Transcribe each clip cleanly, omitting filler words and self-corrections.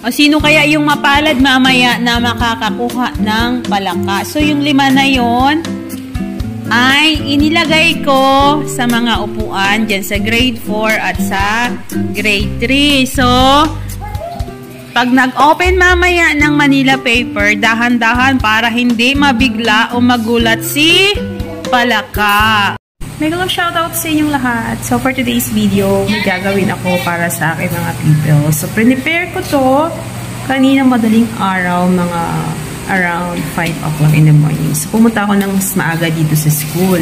O sino kaya yung mapalad mamaya na makakakuha ng palaka? So yung 5 na yon ay inilagay ko sa mga upuan dyan sa grade 4 at sa grade 3. So, pag nag-open mamaya ng Manila paper, dahan-dahan para hindi mabigla o magulat si palaka. Mega shoutout sa inyong lahat. So, for today's video, may gagawin ako para sa aking mga pupils. So, prepare ko to kanina madaling araw, mga around 5 o'clock in the morning. So, pumunta ako ng mas maaga dito sa school.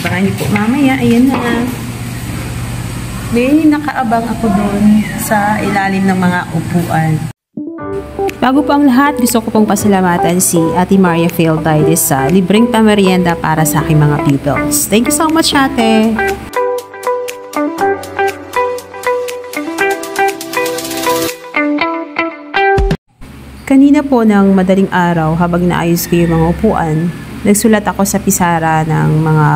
Abangan niyo po mamaya. Ayan na. May nakaabang ako doon sa ilalim ng mga upuan. Bago po ang lahat, gusto ko pong pasalamatan si Ate Maria Fieldides sa libreng pamerienda para sa aking mga pupils. Thank you so much, Ate! Kanina po ng madaling araw, habang naayos ko yung mga upuan, nagsulat ako sa pisara ng mga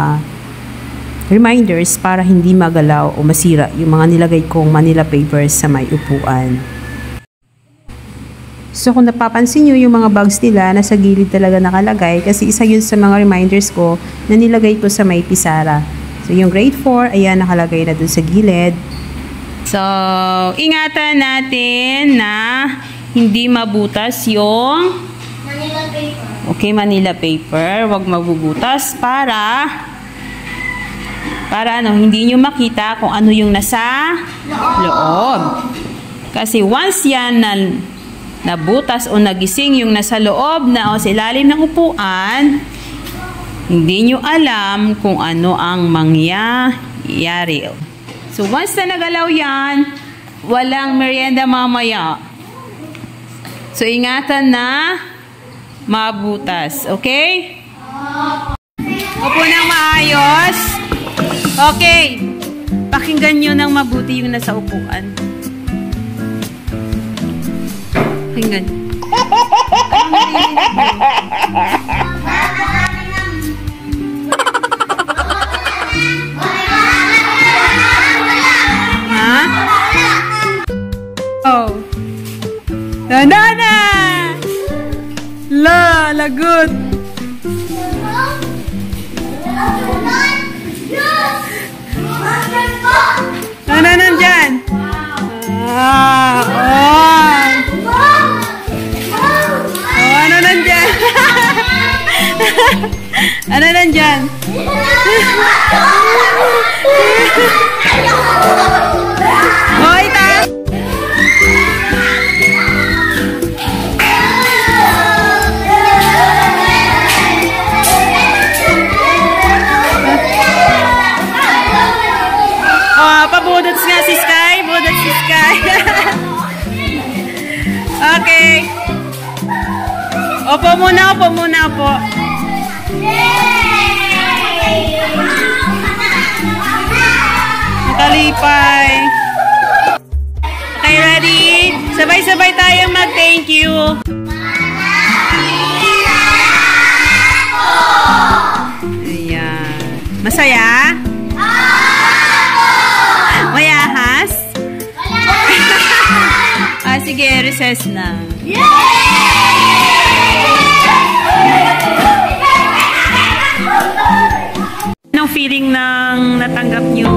reminders para hindi magalaw o masira yung mga nilagay kong Manila papers sa may upuan. So kung napapansin nyo yung mga bags nila, nasa gilid talaga nakalagay kasi isa yun sa mga reminders ko na nilagay ko sa may pisara. So yung grade 4, ayan, nakalagay na dun sa gilid. So, ingatan natin na hindi mabutas yung Manila paper. Okay, Manila paper. Huwag mabubutas para hindi nyo makita kung ano yung nasa loob. Kasi once yan nabutas o nagising yung nasa loob na o sa ilalim ng upuan, hindi nyo alam kung ano ang mangyayari. So once na nagalaw yan, walang merienda mamaya. So ingatan na mabutas. Okay? Upo nang maayos. Okay. Pakinggan nyo ng mabuti yung nasa upuan. Pakinggan. Ha? Oh. Danana! La, lagot! Ano nandyan? Ah, oh! Oh, ano nandyan? Ano nandyan? Oh, ita! Pabudots nga si Sky. Budots si Sky. Okay. Opo muna, opo muna po. Nakalipay. Okay, ready? Sabay-sabay tayo mag-thank you. Ayan. Masaya? Mayahas? Sige, recess na. Anong feeling ng natanggap niyo